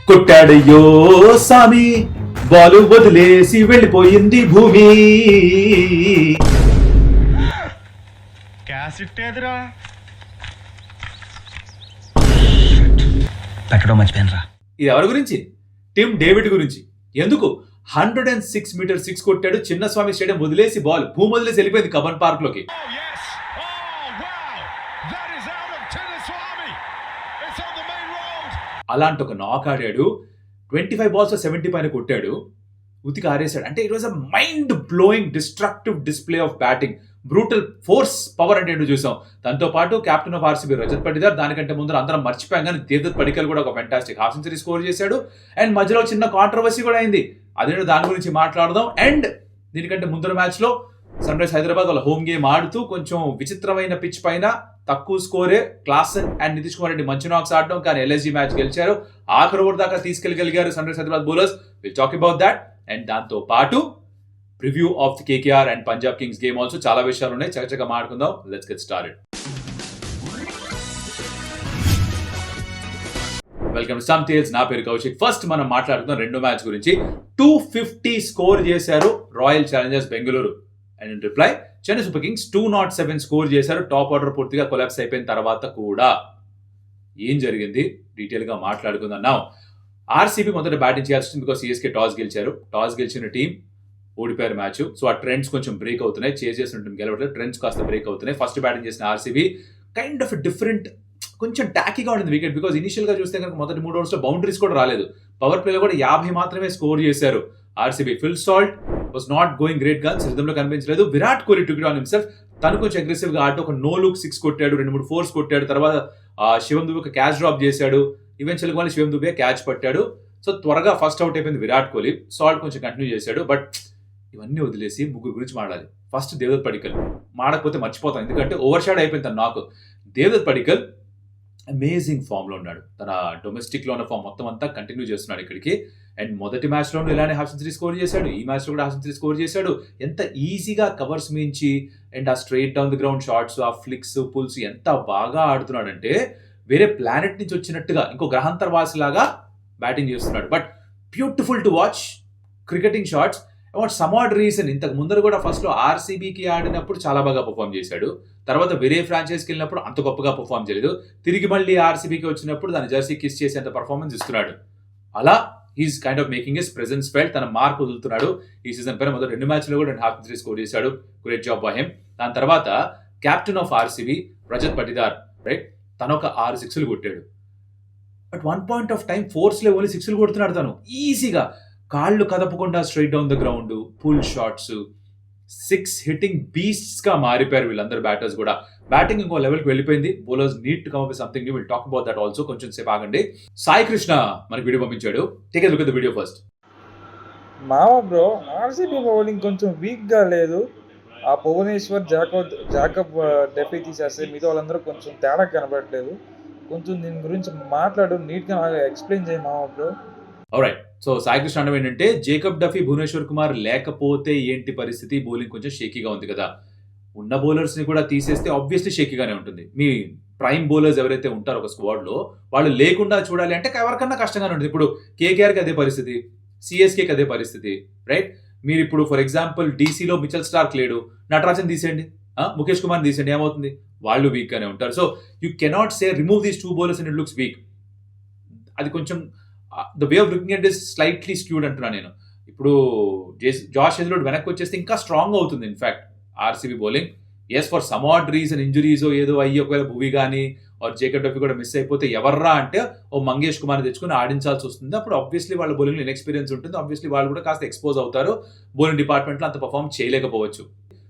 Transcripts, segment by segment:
కొట్టాడయ్యో సామి, బాలు వదిలేసి వెళ్ళిపోయింది భూమి. పెట్టడం మర్చిపోయినరా. ఇది ఎవరి గురించి? టిమ్ డేవిడ్ గురించి. ఎందుకు 106 మీటర్ సిక్స్ కొట్టాడు. చిన్నస్వామి స్టేడియం వదిలేసి బాల్ భూమి వదిలేసి వెళ్ళిపోయింది కబన్ పార్క్ లోకి. అలాంటి ఒక నాక్ ఆడాడు. 25 balls 70 పైన కొట్టాడు. ఉతికి ఆరేశాడు. అంటే it was a mind blowing destructive display of batting. Brutal force power అంటే ఏంటో చూసాం. దాంతో పాటు captain of RCB Rajat Patidar, దానికంటే ముందర అందరం మర్చిపోయాం కానీ దేవదత్ పడిక్కల్ కూడా ఒక ఫెంటాస్టిక్ హాఫ్ సెంచరీ స్కోర్ చేశాడు. అండ్ మధ్యలో చిన్న కాంట్రవర్సీ కూడా అయింది. అదేంటో దాని గురించి మాట్లాడదాం. అండ్ దీనికంటే ముందర మ్యాచ్ లో సన్ రైజ్ హైదరాబాద్ వాళ్ళ హోమ్ గేమ్ ఆడుతూ కొంచెం విచిత్రమైన పిచ్ పైన తక్కువ స్కోరే క్లాసన్ అండ్ నితీష్ కుమార్ రెడ్డి మంచి నాక్స్ ఆడడం, కానీ ఎల్ఎస్జీ మ్యాచ్ గెలిచారు. ఆఖరి ఓవర్ దాకా తీసుకెళ్ళగలిగారు sun rise Hyderabad bowlers. Will talk about that. And దాంతో పాటు preview of the KKR and Punjab Kings game also చాలా విషయాలు ఉన్నాయి. చక్కగా మాట్లాడుకుందాం. Let's get started. Welcome to some tales. నా పేరు కౌశిక్. ఫస్ట్ మనం మాట్లాడుకుందాం రెండో మ్యాచ్ గురించి. 250 స్కోర్ చేశారు royal Challengers Bengaluru. And in reply Chennai super Kings 207 score చేశారు. టాప్ ఆర్డర్ పూర్తిగా కొలాప్స్ అయిపోయిన తర్వాత కూడా. ఏం జరిగింది డీటెయిల్ గా మాట్లాడుకుందాం. నా ఆర్సీబీ మొదట బ్యాటింగ్ చేయాల్సింది బికాస్ సిఎస్కే టాస్ గెలిచారు. టాస్ గెలిచిన టీం ఓడిపోయారు మ్యాచ్. సో ఆ ట్రెండ్స్ కొంచెం బ్రేక్ అవుతున్నాయి. చేజ్ చేసిన టీం గెలవట్లేదు, ట్రెండ్స్ కాస్త బ్రేక్ అవుతున్నాయి. ఫస్ట్ బ్యాటింగ్ చేసిన ఆర్సీబీ కైండ్ ఆఫ్ డిఫరెంట్, కొంచెం టాకీగా ఉంటుంది వికెట్. బికాస్ ఇనిషియల్ గా చూస్తే కనుక మొదటి 3 ఓవర్స్ లో బౌండరీస్ కూడా రాలేదు. పవర్ ప్లేలో కూడా 50 మాత్రమే స్కోర్ చేశారు RCB. Phil Salt was not going great guns, rhythm లో కనిపించలేదు. Virat Kohli took it on himself. తను కొంచెం అగ్రెసివ్ గా ఆడుతూ ఒక నో లుక్ 6 కొట్టాడు, 2-3 4s కొట్టాడు. తర్వాత శివం దుబే ఒక క్యాచ్ డ్రాప్ చేశాడు. ఈవెన్చువల్ గా శివం దుబే క్యాచ్ పట్టాడు. సో త్వరగా ఫస్ట్ అవుట్ అయిపోయింది విరాట్ కోహ్లీ. సాల్ట్ కొంచెం కంటిన్యూ చేశాడు. బట్ ఇవన్నీ వదిలేసి ముగ్గురు గురించి మాట్లాడాలి. ఫస్ట్ దేవదత్ పడిక్కల్. మాడకపోతే మర్చిపోతాం, ఎందుకంటే ఓవర్ షాట్ అయిపోయింది తను నాకు. దేవదత్ పడిక్కల్ అమేజింగ్ ఫామ్ లో ఉన్నాడు. తన డొమెస్టిక్ లో ఉన్న ఫామ్ మొత్తం అంతా కంటిన్యూ చేస్తున్నాడు ఇక్కడికి. అండ్ మొదటి మ్యాచ్ లోనూ ఇలానే హాఫ్ సెంచరీ స్కోర్ చేశాడు. ఈ మ్యాచ్ లో కూడా హాఫ్ సెంచరీ స్కోర్ చేశాడు. ఎంత ఈజీగా కవర్స్ మించి అండ్ ఆ straight down the ground shots, ఆ ఫ్లిక్స్ పుల్స్ ఎంత బాగా ఆడుతున్నాడంటే వేరే ప్లానెట్ నుంచి వచ్చినట్టుగా, ఇంకో గ్రహాంతరవాసి లాగా బ్యాటింగ్ చేస్తున్నాడు. But beautiful to watch cricketing shots. What some odd reason ఇంతకు ముందర కూడా ఫస్ట్ లో ఆర్సీబీకి ఆడినప్పుడు చాలా బాగా పర్ఫామ్ చేశాడు. తర్వాత వేరే ఫ్రాంచైజ్కి వెళ్ళినప్పుడు అంత గొప్పగా పర్ఫామ్ చేయలేదు. తిరిగి మళ్ళీ ఆర్సీబీకి వచ్చినప్పుడు దాని జెర్సీ కిస్ చేసేంత పర్ఫార్మెన్స్ ఇస్తున్నాడు. అలా he's kind of making his presence felt. తన మార్క్ వదులుతున్నాడు. ఈ సీజన్ పైన మొదటి 2 మ్యాచ్లో కూడా 2.5 సెంచరీ స్కోర్ చేశాడు. Great job by him. దాని తర్వాత captain of RCB Rajat Patidar, right, తను ఒక 6 సిక్స్లు కొట్టాడు. But one point of time ఫోర్స్లో ఓన్లీ 6లు కొడుతున్నాడు తను ఈజీగా. కాళ్ళు కదపకుండా straight down the ground, pull shots, 6 hitting beasts గా మారిపోయారు వీళ్ళందరూ బ్యాటర్స్ కూడా. బ్యాటింగ్ ఇంకో లెవెల్కి వెళ్ళిపోయింది. Bowlers need to come up with something new. Will talk about that also. కొంచెం సేపు ఆగండి. సాయి కృష్ణ మనకి వీడియో పంపించాడు. Take a look at the video first. మావా బ్రో, ఆర్సీబీ బౌలింగ్ కొంచెం వీక్ గా లేదు. ఆ భువనేశ్వర్, జాకబ్ డెఫీ తీసేస్తే మిగతా వాళ్ళందరూ కొంచెం తేడా కనబడట్లేదు. కొంచెం దీని గురించి మాట్లాడు, నీట్ గా ఎక్స్ప్లెయిన్ చేయి మావా bro. Alright. So Sai Krishna అంటే ఏంటంటే జేకబ్ డఫీ, భువనేశ్వర్ కుమార్ లేకపోతే ఏంటి పరిస్థితి? బౌలింగ్ కొంచెం షేకీగా ఉంది కదా. ఉన్న బౌలర్స్ ని కూడా తీసేస్తే ఆబ్వియస్లీ షేకీగానే ఉంటుంది. మీ ప్రైమ్ బౌలర్స్ ఎవరైతే ఉంటారో ఒక స్క్వాడ్ లో, వాళ్ళు లేకుండా చూడాలి అంటే ఎవరికన్నా కష్టంగానే ఉంటుంది. ఇప్పుడు కేకేఆర్కి అదే పరిస్థితి, సిఎస్కేకి అదే పరిస్థితి, రైట్. మీరు ఇప్పుడు ఫర్ ఎగ్జాంపుల్ డీసీలో మిచెల్ స్టార్క్ లేడు, నటరాజన్ తీసేయండి, ముఖేష్ కుమార్ తీసేయండి, ఏమవుతుంది? వాళ్ళు వీక్ గానే ఉంటారు. So you cannot say remove these 2 bowlers and it looks week. అది కొంచెం the way of looking at is slightly skewed అంటున్నాను నేను. ఇప్పుడు జాష్ హెజల్వుడ్ వెనక్కి వచ్చేస్తే ఇంకా స్ట్రాంగ్ అవుతుంది in fact RCB bowling. Yes, for some odd reason injuries ఏదో అయ్యి ఒకవేళ భువి కానీ ఆర్ జేకబ్ డఫీ కూడా మిస్ అయిపోతే ఎవర్రా అంటే ఓ మంగేష్ కుమార్ తెచ్చుకుని ఆడించాల్సి వస్తుంది. అప్పుడు ఆబ్వియస్లీ వాళ్ళ బౌలింగ్ ఇన్ఎక్స్పీరియన్స్ ఉంటుంది. ఆబ్వియస్లీ వాళ్ళు కూడా కాస్త ఎక్స్పోజ్ అవుతారు. బౌలింగ్ డిపార్ట్మెంట్లో అంత పర్ఫార్మ్ చేయలేకపోవచ్చు.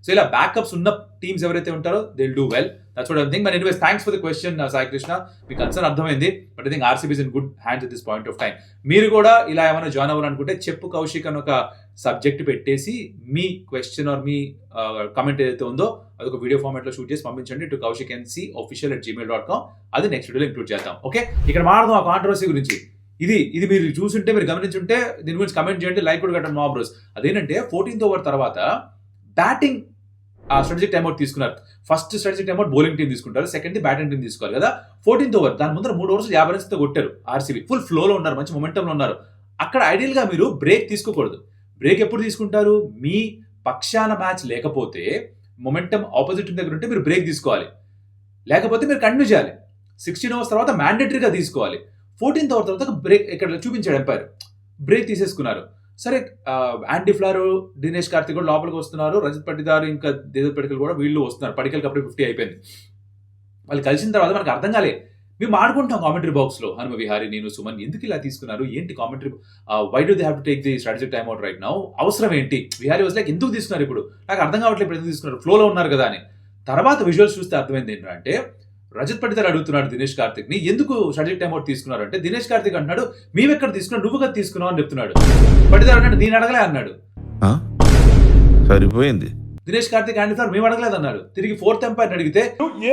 సో ఇలా బ్యాకప్స్ ఉన్న టీమ్స్ ఎవరైతే ఉంటారో they will do well. That's what I think. But anyways, thanks for the question Sai Krishna. మీ కన్సర్న్ అర్థమైంది. But I think RCB is in good hands at this point of time. మీరు కూడా ఇలా ఏమైనా జాయిన్ అవ్వాలనుకుంటే చెప్పు కౌశిక్ అని ఒక సబ్జెక్ట్ పెట్టేసి మీ క్వశ్చన్ ఆర్ మీ కమెంట్ ఏదైతే ఉందో అది ఒక వీడియో ఫార్మాట్ లో షూట్ చేసి పంపించండి టు kaushiknc@gmail.com. అది నెక్స్ట్ వీడియోలో ఇంక్లూడ్ చేద్దాం. ఓకే, ఇక్కడ మాట్లాడదాం ఆ కాంట్రవర్సీ గురించి. ఇది మీరు చూసుంటే, మీరు గమనించుంటే దీని గురించి కమెంట్ చేయండి, లైక్ కూడా కట్టండి మా బ్రోస్. అదేంటంటే 14th ఓవర్ తర్వాత బ్యాటింగ్ ఆ స్ట్రాటజిక్ టైమ్అవుట్ తీసుకున్నారు. First strategic timeout bowling team తీసుకుంటారు, సెకండ్ బ్యాటింగ్ టీం తీసుకోవాలి కదా. 14th ఓవర్ దాని ముందర 3 overs 50 runs తో కొట్టారు ఆర్సీబీ. ఫుల్ ఫ్లోలో ఉన్నారు, మంచి మొమెంటంలో ఉన్నారు. అక్కడ ఐడియల్ గా మీరు బ్రేక్ తీసుకోకూడదు. బ్రేక్ ఎప్పుడు తీసుకుంటారు? మీ పక్షాన మ్యాచ్ లేకపోతే, మొమెంటం ఆపోజిట్ టీం దగ్గర ఉంటే మీరు బ్రేక్ తీసుకోవాలి, లేకపోతే మీరు కంటిన్యూ చేయాలి. 16 overs తర్వాత మ్యాండేటరీగా తీసుకోవాలి. 14th ఓవర్ తర్వాత బ్రేక్ ఇక్కడ చూపించాడు ఎంపైర్, బ్రేక్ తీసేసుకున్నారు. సరే, యాంటీ ఫ్లార్, దినేష్ కార్తిక్ కూడా లోపలికి వస్తున్నారు, రజత్ పటిదార్ ఇంకా దేవదత్ పడికల్ కూడా వీళ్ళు వస్తున్నారు. పడికల్కి అప్పుడే 50 అయిపోయింది. వాళ్ళు కలిసిన తర్వాత మనకు అర్థం కాలే. మేము ఆడుకుంటాం కామెంటరీ బాక్స్ లో, హనుమ విహారీ, నేను, సుమన్, ఎందుకు ఇలా తీసుకున్నారు, ఏంటి commentary, why do they have to take the strategic time out right now, అవసరం ఏంటి, విహారీ వాజ్ లైక్ ఎందుకు తీసుకున్నారు, ఇప్పుడు నాకు అర్థం కావట్లేదు, ఇప్పుడు ఎందుకు తీసుకున్నారు, ఫ్లోలో ఉన్నారు కదా అని. తర్వాత విజువల్స్ చూస్తే అర్థమైంది ఏంటంటే, రజత్ పటిదార్ అడుగుతున్నాడు దినేష్ కార్తిక్ ని, ఎందుకు స్ట్రాటజిక్ టైమ్ అవుట్ తీసుకున్నారు అంటే, దినేష్ కార్తిక్ అంటున్నాడు మేమెక్కడ తీసుకున్నావు, నువ్వు కదా తీసుకున్నావు అని చెప్తున్నాడు. పటిదార్ అన్నాడు నేను అడగలే అన్నాడు. సరిపోయింది. దినేష్ కార్తిక్ యాంటీ ఫ్లార్ మేము అడగలేదు అన్నాడు. తిరిగి 4th ఎంపైర్ అడిగితే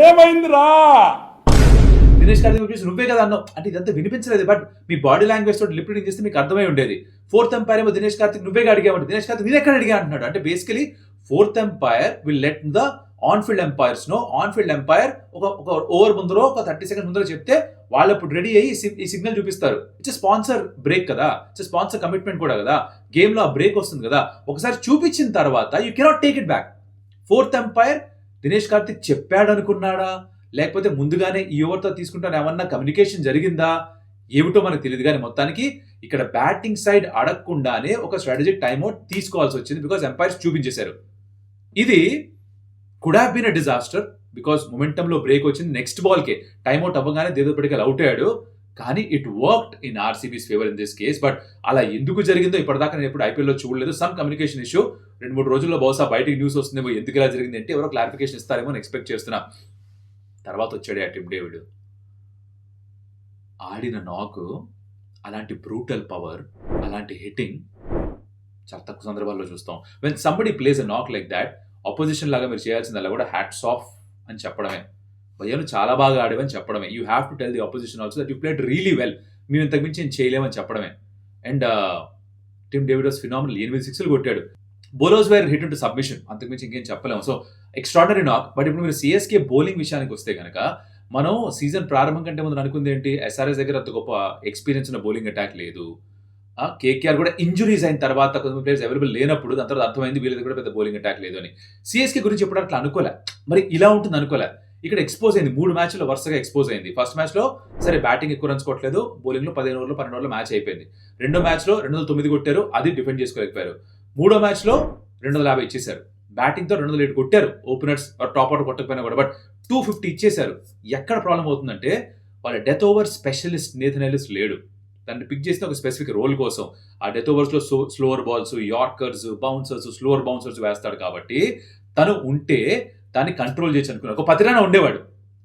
ఏమైందిరా, దినేష్ కార్తిక్ చూసి నువ్వే కదా అన్నావు అంటే, ఇదంతా వినిపించలేదు, బట్ మీ బాడీ లాంగ్వేజ్ తోటి లిప్ రీడింగ్ చేస్తే మీకు అర్థమై ఉండేది. 4th ఎంపైర్ ఏమో దినేష్ కార్తిక్ నువ్వే అడిగామంటే, దినేష్ కార్తిక్ నేను ఎక్కడ అడిగా అంటున్నాడు. అంటే basically 4th umpire will let the on field umpires know. On field umpire ఒక ఓవర్ ముందరో ఒక 30 seconds ముందరో చెప్తే వాళ్ళు ఇప్పుడు రెడీ అయ్యి ఈ సిగ్నల్ చూపిస్తారు. ఇట్స్ స్పాన్సర్ బ్రేక్ కదా, ఇట్స్ స్పాన్సర్ కమిట్మెంట్ కూడా కదా, గేమ్ లో ఆ బ్రేక్ వస్తుంది కదా. ఒకసారి చూపించిన తర్వాత you cannot take it back. 4th umpire Dinesh Karthik చెప్పాడు అనుకున్నాడా, లేకపోతే ముందుగానే ఈ ఓవర్తో తీసుకుంటాను ఏమన్నా కమ్యూనికేషన్ జరిగిందా, ఏమిటో మనకు తెలియదు. కానీ మొత్తానికి ఇక్కడ బ్యాటింగ్ సైడ్ అడగకుండానే ఒక స్ట్రాటజిక్ టైమ్అవుట్ తీసుకోవాల్సి వచ్చింది, బికాస్ ఎంపైర్స్ చూపించేశారు. ఇది could have been a disaster, because మొమెంటంలో బ్రేక్ వచ్చింది. నెక్స్ట్ బాల్కే టైమ్అవుట్ అవ్వగానే దేవదత్ పడికల్ అవుట్ అయ్యాడు. కానీ ఇట్ వర్క్డ్ ఇన్ ఆర్సీబీస్ favour in this case. But అలా ఎందుకు జరిగిందో ఇప్పటిదాకా నేను ఎప్పుడు ఐపీఎల్లో చూడలేదు. సమ్ కమ్యూనికేషన్ ఇష్యూ, 2-3 రోజుల్లో బహుశా బయటికి న్యూస్ వస్తుందేమో, ఎందుకు ఇలా జరిగింది అంటే ఎవరో క్లారిఫికేషన్ ఇస్తారేమో అని ఎక్స్పెక్ట్ చేస్తున్నా. తర్వాత వచ్చాడు ఆ టిమ్ డేవిడ్, ఆడిన నాక్, అలాంటి బ్రూటల్ పవర్, అలాంటి హిట్టింగ్ చాలా తక్కువ సందర్భాల్లో చూస్తాం. వెన్ సంబడి ప్లేస్ అ నాక్ లైక్ దాట్, అపోజిషన్ లాగా మీరు చేయాల్సింది అలా కూడా హ్యాట్స్ ఆఫ్ అని చెప్పడమే, భయ్యాను చాలా బాగా ఆడేవని చెప్పడమే. You have to tell the opposition also that you played really well, మేము ఇంతకు మించి నేను చేయలేమని చెప్పడమే. And Tim David was phenomenal, 8 6లు కొట్టాడు. Bowlers were hit to submission, అంతకుమించి ఇంకేం చెప్పలేము. సో ఎక్స్ట్రాడనరీ నాక్. బట్ ఇప్పుడు మీరు సిఎస్కే బౌలింగ్ విషయానికి వస్తే కనుక, మనం సీజన్ ప్రారంభం కంటే ముందు అనుకుంది ఏంటి, ఎస్ఆర్ఎస్ దగ్గర అంత గొప్ప ఎక్స్పీరియన్స్ ఉన్న బౌలింగ్ అటాక్ లేదు. కేకేఆర్ కూడా ఇంజురీస్ అయిన తర్వాత కొంతమంది ప్లేయర్స్ అవైలబుల్ లేనప్పుడు దాని తర్వాత అర్థమైంది వీళ్ళది కూడా పెద్ద బౌలింగ్ అటాక్ లేదు అని. సిఎస్కే గురించి ఎప్పుడు అట్లా అనుకోలే, మరి ఇలా ఉంటుంది అనుకోలే. ఇక్కడ ఎక్స్పోజ్ అయింది, 3 మ్యాచ్లో వరుసగా ఎక్స్పోజ్ అయింది. ఫస్ట్ మ్యాచ్లో సరే బ్యాటింగ్ ఎక్కువ రన్స్ కొట్టలేదు, బౌలింగ్లో 15 ఓవర్లు 12 ఓవర్లు మ్యాచ్ అయిపోయింది. రెండో మ్యాచ్లో 209 కొట్టారు, అది డిఫెండ్ చేసుకోలేకపోయారు. మూడో మ్యాచ్లో 250 ఇచ్చేశారు, బ్యాటింగ్తో 208 కొట్టారు, ఓపెనర్స్ టాప్ అవుట్ కొట్టకపోయినా కూడా, బట్ 250 ఇచ్చేశారు. ఎక్కడ ప్రాబ్లం అవుతుందంటే, వాళ్ళ death over specialist Nathan Ellis లేడు. దాన్ని పిక్ చేసిన ఒక స్పెసిఫిక్ రోల్ కోసం. ఆ డెత్ ఓవర్స్లో slower balls, yorkers, bouncers, slower bouncers వేస్తాడు కాబట్టి తను ఉంటే దాన్ని కంట్రోల్ చేసి అనుకున్నారు. ఒక 10 రన్ ఉండేవాడు,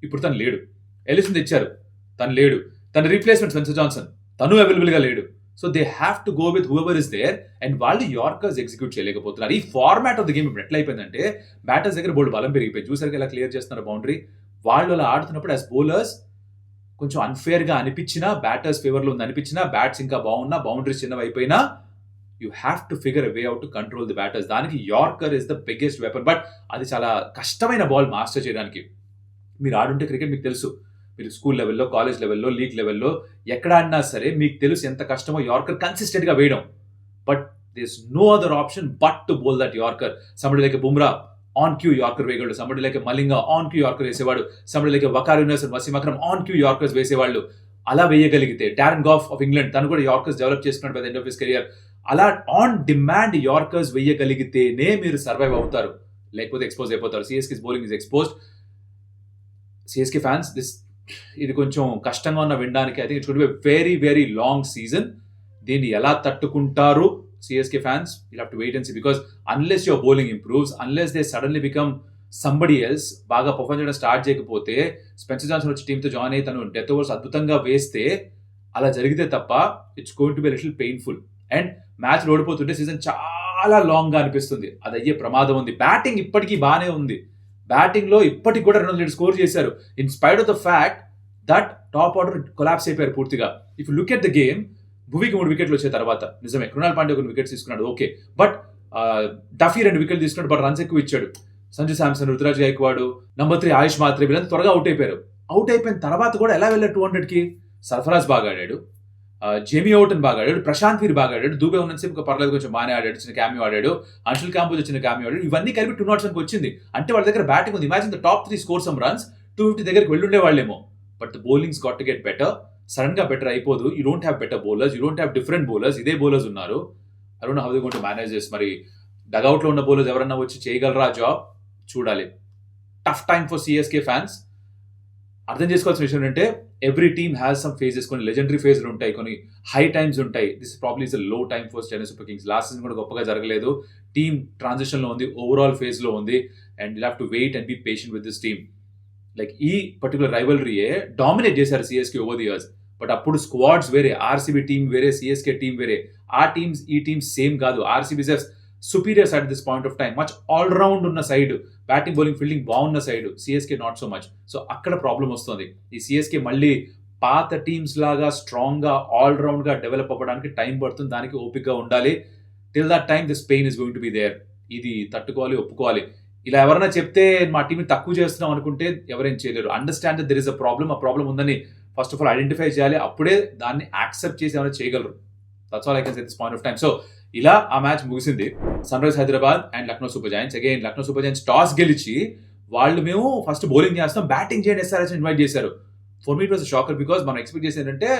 ఇప్పుడు తను లేడు. ఎలిసన్ తెచ్చారు, తను లేడు. తన రీప్లేస్మెంట్ స్పెన్సర్ జాన్సన్, తను అవైలబుల్గా లేడు. So they have to go with whoever is there. And వాళ్ళు యార్కర్స్ ఎగ్జిక్యూట్ చేయలేకపోతున్నారు. ఈ ఫార్మాట్ ఆఫ్ ద గేమ్ ఇప్పుడు ఎట్లా అయిపోయిందంటే, బ్యాటర్స్ దగ్గర బోల్డ్ బలం పెరిగిపోయింది. చూసారు ఎలా క్లియర్ చేస్తున్నారు బౌండరీ. వాళ్ళు అలా ఆడుతున్నప్పుడు యాజ్ బౌలర్స్ కొంచెం అన్ఫేర్గా అనిపించినా, బ్యాటర్స్ ఫేవర్లో ఉంది అనిపించినా, బ్యాట్స్ ఇంకా బాగున్నా, బౌండరీస్ చిన్నవి అయిపోయినా, you have to figure a way out to control the batters. దానికి yorker is the biggest weapon. But అది చాలా కష్టమైన బాల్ మాస్టర్ చేయడానికి. మీరు ఆడుంటే క్రికెట్ మీకు తెలుసు, మీరు స్కూల్ లెవెల్లో, కాలేజ్ లెవెల్లో, లీగ్ లెవెల్లో ఎక్కడ ఆడినా సరే మీకు తెలుసు ఎంత కష్టమో యార్కర్ కన్సిస్టెంట్గా వేయడం. But there is no other option but to bowl that yorker. Somebody like Bumrah on cue yorker వేయగలడు, somebody like Malinga on cue yorker వేసేవాడు, somebody like Waqar Younis, Wasim Akram on cue yorkers వేసేవాళ్ళు. అలా వేయగలిగితే, డారెన్ గాఫ్ ఆఫ్ ఇంగ్లాండ్ తను కూడా yorkers develop చేసుకున్నాడు by the end of his career. అలా on demand yorkers వేయగలిగితేనే మీరు సర్వైవ్ అవుతారు, లేకపోతే ఎక్స్పోజ్ అయిపోతారు. CSK bowling is exposed. CSK fans, ఇది కొంచెం కష్టంగా ఉన్న వినడానికి. I think it could be very very long season. దీన్ని ఎలా తట్టుకుంటారు CSK fans, you have to wait and see. Because unless your bowling improves, unless they suddenly become somebody else, బాగా perform చేయడం స్టార్ట్ చేయకపోతే, స్పెన్సర్ జాన్సన్ వచ్చి టీంతో join అయ్యి తను డెత్ ఓవర్స్ అద్భుతంగా వేస్తే, అలా జరిగితే తప్ప it's going to be little painful. And match ఓడిపోతుంటే సీజన్ చాలా లాంగ్గా అనిపిస్తుంది, అది అయ్యే ప్రమాదం ఉంది. బ్యాటింగ్ ఇప్పటికీ బాగానే ఉంది, బ్యాటింగ్లో ఇప్పటికి కూడా 200 స్కోర్ చేశారు, in spite of the fact that top order collapse అయిపోయారు పూర్తిగా. If you look at the game, భువికి 3 వికెట్లు వచ్చే తర్వాత నిజమే, కృణాల్ పాండే 1 వికెట్ తీసుకున్నాడు, ఓకే. బట్ డఫీ 2 వికెట్లు తీసుకున్నాడు, బట్ రన్స్ ఎక్కువ ఇచ్చాడు. సంజు శాంసన్, రుతురాజ్ గైక్వాడ్, నంబర్ 3 ఆయుష్ మాత్రే వీళ్ళంతా త్వరగా అవుట్ అయిపోయారు. అవుట్ అయిపోయిన తర్వాత కూడా ఎలా వెళ్ళారు 200కి? సర్ఫరాజ్ బాగా ఆడాడు, జేమీ ఓటన్ బాగా ఆడాడు, ప్రశాంత్ వీర్ బాగా ఆడాడు, దూబే ఉన్నసేపు పర్లేదు కొంచెం బాగానే ఆడాడు, చిన్న క్యామియో ఆడాడు, అంశుల్ కాంబోజ్ చిన్న క్యామియో ఆడాడు. ఇవన్నీ కలిపి 207కి వచ్చింది. అంటే వాళ్ళ దగ్గర బ్యాటింగ్ ఉంది. Imagine the top 3 score some runs, 250 దగ్గరికి వెళ్ళుండే వాళ్ళేమో. But the bowlings got to get better. Sudden గా బెటర్ అయిపోదు. You don't have better bowlers, you don't have different bowlers. ఇదే బౌలర్స్ ఉన్నారు. I don't know how they going to manage this. మరి dugout లో ఉన్న bowlers ఎవరన్నా వచ్చి చేయగలరా జాబ్? చూడాలి. Tough time for CSK fans. అర్థం చేసుకోవాల్సిన విషయం ఏంటంటే every team has some phases. కొన్ని లెజెండరీ ఫేజ్లు ఉంటాయి, కొన్ని హై టైమ్స్ ఉంటాయి. This probably is low time for Chennai super Kings. Last season కూడా గొప్పగా జరగలేదు. టీమ్ ట్రాన్సిషన్ లో ఉంది, ఓవరాల్ ఫేజ్ లో ఉంది. And you have to wait and be patient with this team. Like ఈ పర్టికులర్ రైవలరీయే డామినేట్ చేశారు CSK over the years. But అప్పుడు స్క్వాడ్స్ వేరే, ఆర్సీబీ టీం వేరే, సిఎస్కే టీం వేరే. ఆ టీమ్స్ ఈ టీమ్స్ సేమ్ కాదు. RCB is superior side this point of time. Much all round ఉన్న సైడ్, బ్యాటింగ్ బౌలింగ్ ఫీల్డింగ్ బాగున్న side. CSK not so much. So అక్కడ ప్రాబ్లం వస్తుంది. ఈ సిఎస్కే మళ్ళీ పాత టీమ్స్ లాగా స్ట్రాంగ్ గా ఆల్ రౌండ్ గా డెవలప్ అవ్వడానికి టైం పడుతుంది. దానికి ఓపికగా ఉండాలి. Till that time this pain is going to be there. ఇది తట్టుకోవాలి, ఒప్పుకోవాలి. ఇలా ఎవరైనా చెప్తే మా టీంని తక్కువ చేస్తున్నాం అనుకుంటే ఎవరేం చేయలేరు. Understand that there is a problem. ఆ ప్రాబ్లం ఉందని ఫస్ట్ ఆఫ్ ఆల్ ఐడెంటిఫై చేయాలి. అప్పుడే దాన్ని యాక్సెప్ట్ చేసి ఏమైనా చేయగలరు. That's all I can say this point of time. So ఇలా ఆ మ్యాచ్ ముగిసింది. Sun rise Hyderabad and Lucknow super giants. Again Lucknow super giants toss గెలిచి వాళ్ళు మేము ఫస్ట్ బౌలింగ్ చేస్తాం, బ్యాటింగ్ చేయండి ఎస్ఆర్హెచ్ ఇన్వైట్ చేశారు. For me it was shocker because మనం ఎక్స్పెక్ట్ చేసేది ఏంటంటే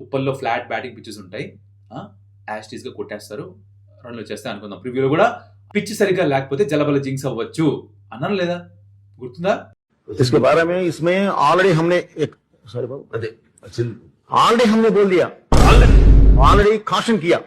ఉప్పల్లో ఫ్లాట్ బ్యాటింగ్ పిచ్చెస్ ఉంటాయి, యాస్టీస్ గా కొట్టేస్తారు, రన్లు వచ్చేస్తాయి అనుకుందాం. ప్రివ్యూలో కూడా పిచ్ సరిగ్గా లేకపోతే జలబల జింక్స్ అవ్వచ్చు అన్నాను లేదా? గుర్తుందా? इसके बारे में इसमें ऑलरेडी हमने एक सॉरी बाबू ऑलरेडी हमने बोल दिया, ऑलरेडी caution किया.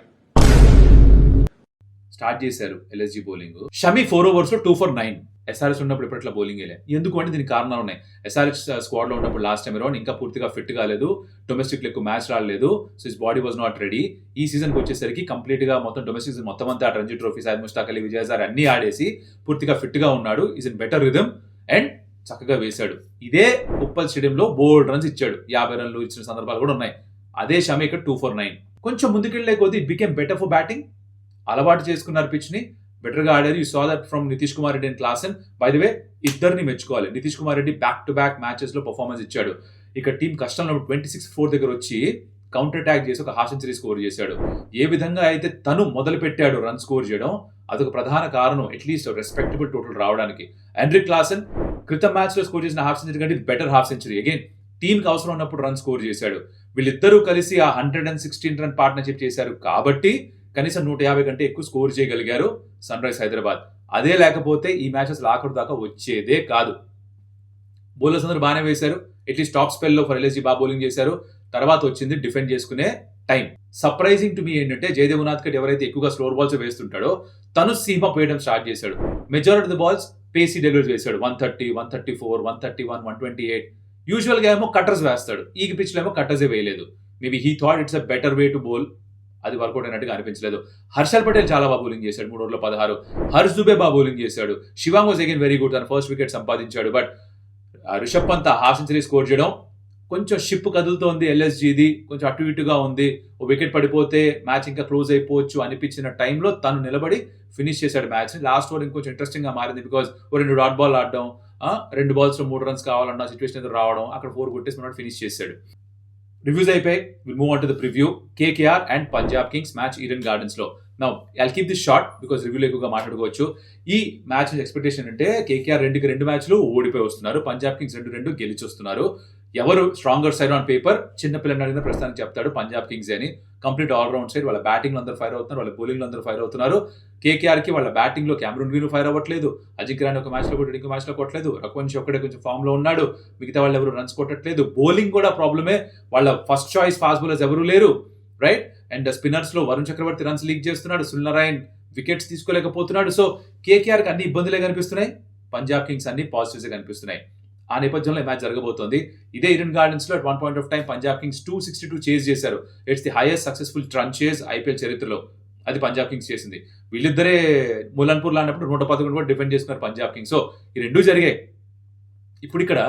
స్టార్ట్ చేశారు ఎల్ఎస్జీ బౌలింగ్. షమి 4 overs లో 2 for 9. ఎస్ఆర్హెచ్ ఉన్నప్పుడు ఇప్పట్లో బౌలింగ్ వేయలే. ఎందుకు అంటే దీనికి కారణాలు ఉన్నాయి. ఎస్ఆర్హెచ్ స్క్వాడ్ లో ఉన్నప్పుడు లాస్ట్ టైం అరౌండ్ ఇంకా పూర్తిగా ఫిట్ కాలేదు, డొమెస్టిక్ లో ఎక్కువ మ్యాచ్ రాలేదు, so his body was not ready. ఈ సీజన్ కి వచ్చేసరికి కంప్లీట్ గా మొత్తం డొమెస్టిక్ మొత్తం అంతా రంజీ ట్రోఫీ, సైద్ ముష్తాక్ అలీ, విజయసార్ అన్ని ఆడేసి పూర్తిగా ఫిట్ గా ఉన్నాడు. Is in better rhythm and చక్కగా వేశాడు. ఇదే ఉప్పల్ స్టేడియంలో బోల్డ్ రన్స్ ఇచ్చాడు, 50 రన్లు ఇచ్చిన సందర్భాలు కూడా ఉన్నాయి. అదే షమి ఇక్కడ 2 for 9. కొంచెం ముందుకెళ్లే కొద్దీ it became better for batting. అలవాటు చేసుకున్నారు పిచ్ ని, బెటర్ గా ఆడారు. You saw that from Nitish Kumar Reddy and Klaasen. By the way ఇద్దరిని మెచ్చుకోవాలి. Nitish Kumar Reddy back to back matches లో పర్ఫార్మెన్స్ ఇచ్చాడు. ఇక టీం కష్టంలో 26-4 దగ్గర వచ్చి కౌంటర్ అటాక్ చేసి ఒక హాఫ్ సెంచరీ స్కోర్ చేశాడు. ఏ విధంగా అయితే తను మొదలు పెట్టాడు రన్ స్కోర్ చేయడం, అదొక ప్రధాన కారణం అట్లీస్ట్ రెస్పెక్టబుల్ టోటల్ రావడానికి. ఆండ్రిక్ క్లాసన్ క్రితం మ్యాచ్ లో స్కోర్ చేసిన హాఫ్ సెంచరీ కంటే better half century. Again team కి అవసరం ఉన్నప్పుడు రన్ స్కోర్ చేశాడు. వీళ్ళిద్దరూ కలిసి ఆ 116 రన్ పార్ట్నర్షిప్ చేశారు కాబట్టి కనీసం 150 కంటే ఎక్కువ స్కోర్ చేయగలిగారు సన్ రైజ్ హైదరాబాద్. అదే లేకపోతే ఈ మ్యాచెస్ ఆఖరు దాకా వచ్చేదే కాదు. బౌలర్స్ అందరూ బాగానే వేశారు. అట్లీస్ట్ టాప్ స్పెల్ లో ఫర్ ఎల్ఎస్జీ బాగా బౌలింగ్ చేశారు. తర్వాత వచ్చింది డిఫెండ్ చేసుకునే టైం. సర్ప్రైజింగ్ టు మీ ఏంటంటే జయదేవ్ ఉనాద్కట్ ఎవరైతే ఎక్కువగా స్లోర్ బాల్స్ వేస్తుంటాడో తను సీమ్ అప్ వేయడం స్టార్ట్ చేశాడు. Majority of the balls pacy delivery చేశాడు. 130, 134, 131, 128. యూజువల్ గా ఏమో కట్టర్స్ వేస్తాడు. ఈ పిచ్ లో ఏమో కట్టర్సే వేయలేదు. Maybe he thought it's a better way to bowl. అది వర్కౌట్ అయినట్టుగా అనిపించలేదు. హర్షల్ పటేల్ చాలా బాగా బౌలింగ్ చేశాడు, 3 overs 16. హర్ష్ దుబే బాగా బౌలింగ్ చేశాడు. Shivang was again very good, తన ఫస్ట్ వికెట్ సంపాదించాడు. But Rishabh Pant half century score చేయడం, కొంచెం షిప్ కదులుతోంది ఎల్ఎస్జీది, కొంచెం అటు ఇటుగా ఉంది, ఓ వికెట్ పడిపోతే మ్యాచ్ ఇంకా క్లోజ్ అయిపోవచ్చు అనిపించిన టైంలో తను నిలబడి ఫినిష్ చేశాడు మ్యాచ్ ని. లాస్ట్ ఓవర్ ఇంకొంచెం ఇంట్రెస్టింగ్ గా మారింది బికాజ్ 2 డాట్ బాల్ ఆడడం, 2 balls లో 3 runs కావాలన్న సిచ్యువేషన్ ఎదురు రావడం, అక్కడ 4 కొట్టేసి ఫినిష్ చేశాడు. రివ్యూస్ అయిపోయి will move on to the preview. KKR and Punjab Kings match Eden Gardens లో. Now I'll keep this short because రివ్యూలో ఎక్కువగా మాట్లాడుకోవచ్చు. ఈ మ్యాచ్ ఎక్స్పెక్టేషన్ అంటే కేకేఆర్ 2 మ్యాచ్లు ఓడిపోయి వస్తున్నారు, పంజాబ్ కింగ్స్ 2 గెలిచి వస్తున్నారు. ఎవరు స్ట్రాంగర్ సైడ్ ఆన్ పేపర్? చిన్న పిల్లలు అడిగిన ప్రస్తుతానికి చెప్తాడు పంజాబ్ కింగ్స్ అని. కంప్లీట్ ఆల్రౌండ్ సైడ్ వాళ్ళ బ్యాటింగ్ లో అందరూ ఫైర్ అవుతున్నారు, వాళ్ళ బౌలింగ్ లో అందరూ ఫైర్ అవుతున్నారు. కేకేఆర్ కి వాళ్ళ బ్యాటింగ్ లో క్యామరూన్ గ్రీన్ ఫైర్ అవ్వట్లేదు, అజింక్య రాణి ఒక మ్యాచ్ లో కొట్టి ఇంకో మ్యాచ్ లో కొట్టలేదు, రఘువంశీ ఒక్కడే కొంచెం ఫామ్ లో ఉన్నాడు, మిగతా వాళ్ళు ఎవరు రన్స్ కొట్టట్లేదు. బౌలింగ్ కూడా ప్రాబ్లమే, వాళ్ళ ఫస్ట్ చాయిస్ ఫాస్ట్ బౌలర్స్ ఎవరు లేరు, రైట్? అండ్ స్పిన్నర్స్ లో వరుణ్ చక్రవర్తి రన్స్ లీక్ చేస్తున్నాడు, సుల్ నారాయణ్ వికెట్స్ తీసుకోలేకపోతున్నాడు. సో కేకేఆర్ కి అన్ని ఇబ్బందులే కనిపిస్తున్నాయి, పంజాబ్ కింగ్స్ అన్ని పాజిటివ్స్ కనిపిస్తున్నాయి. ఆ నేపథ్యంలో ఈ మ్యాచ్ జరగబోతోంది. ఇదే ఈడెన్ గార్డెన్స్ లో at one point of time Punjab Kings 262 chase చేశారు. It's the highest successful run chase IPL చరిత్రలో. అది పంజాబ్ కింగ్స్ చేసింది. వీళ్ళిద్దరే ములన్పూర్ లో అన్నప్పుడు 111 కూడా డిఫెండ్ చేసుకున్నారు పంజాబ్ కింగ్స్. సో ఈ 2 జరిగాయి. ఇప్పుడు ఇక్కడ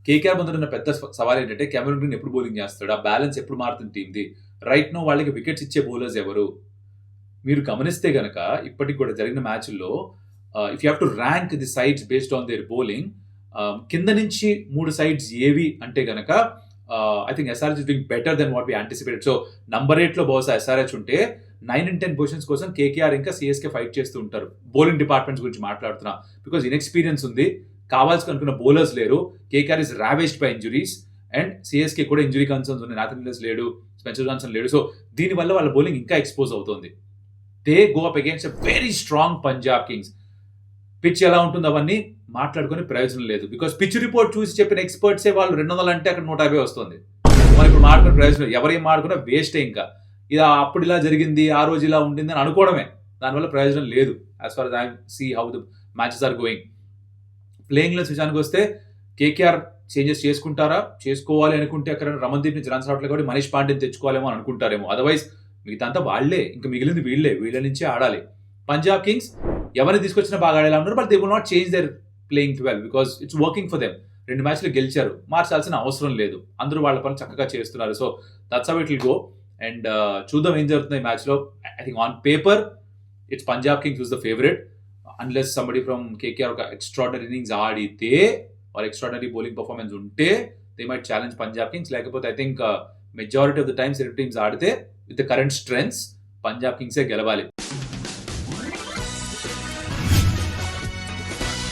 కేకేఆర్ ముందున్న పెద్ద సవాల్ ఏంటంటే కెమెరూన్ గ్రీన్ ఎప్పుడు బౌలింగ్ చేస్తాడు, ఆ బ్యాలెన్స్ ఎప్పుడు మారుతుంది టీంది. రైట్ నో వాళ్ళకి వికెట్స్ ఇచ్చే బౌలర్స్ ఎవరు? మీరు గమనిస్తే గనక ఇప్పటికి కూడా జరిగిన మ్యాచ్ల్లో if you have to rank the sides based on their bowling, కింద నుంచి 3 సైడ్స్ ఏవి అంటే గనక I think SRH doing better than what we anticipated. So number 8లో బహుశా ఎస్ఆర్హెచ్ ఉంటే 9 and 10 పొజిషన్స్ కోసం కేకేఆర్ ఇంకా సిఎస్కే ఫైట్ చేస్తూ ఉంటారు. బౌలింగ్ డిపార్ట్మెంట్స్ గురించి మాట్లాడుతున్నా, బికాజ్ ఇన్ఎక్స్పీరియన్స్ ఉంది, కావాల్సి అనుకున్న బౌలర్స్ లేరు. KKR is ravaged by injuries and CSK కూడా ఇంజురీ కన్సర్న్స్ ఉన్నాయి. నాథన్ విలియమ్స్ లేడు, స్పెన్సర్ జాన్సన్ లేడు. సో దీనివల్ల వాళ్ళ బౌలింగ్ ఇంకా ఎక్స్పోజ్ అవుతుంది. They go up against a very strong Punjab Kings. Pitch ఎలా ఉంటుంది అవన్నీ మాట్లాడుకునే ప్రయోజనం లేదు, బికాస్ పిచ్ రిపోర్ట్ చూసి చెప్పిన ఎక్స్పర్ట్సే వాళ్ళు 200 అంటే అక్కడ 150 వస్తుంది. మనం ఇప్పుడు మాట్లాడుకునే ప్రయోజనం, ఎవరేం మాట్లాడుకున్నా వేస్టే. ఇంకా ఇలా అప్పుడు ఇలా జరిగింది, ఆ రోజు ఇలా ఉండింది అని అనుకోవడమే, దానివల్ల ప్రయోజనం లేదు. As far I see how the matches are going. Playing లెన్స్ విషయానికి వస్తే కేకేఆర్ చేంజెస్ చేసుకుంటారా, చేసుకోవాలి అనుకుంటే అక్కడ రమణ్దీప్ నుంచి రన్స్ రావట్లేదు కాబట్టి మనీష్ పాండేని తెచ్చుకోవాలేమో అని అనుకుంటారేమో. అదర్వైజ్ మిగతా అంతా వాళ్లే, ఇంకా మిగిలింది వీళ్ళ నుంచే ఆడాలి. పంజాబ్ కింగ్స్ ఎవరిని తీసుకొచ్చినా బాగా ఆడేలా ఉన్నారు, but they will not change their playing 12 because it's working for them. 2 మ్యాచ్లు గెలిచారు, మార్చాల్సిన అవసరం లేదు, అందరూ వాళ్ళ పని చక్కగా చేస్తున్నారు. So that's how it will go. And చూద్దాం ఏం జరుగుతుంది ఈ మ్యాచ్లో. I think on paper it's Punjab Kings is the favourite, unless somebody from KKR ఒక ఎక్స్ట్రాడనరీ ఇన్నింగ్స్ ఆడితే ఆర్ ఎక్స్ట్రాడనరీ బౌలింగ్ పర్ఫార్మెన్స్ ఉంటే they might challenge Punjab Kings. లేకపోతే I think majority of the times రెండు టీమ్స్ ఆడితే with the current strengths Punjab కింగ్సే గెలవాలి.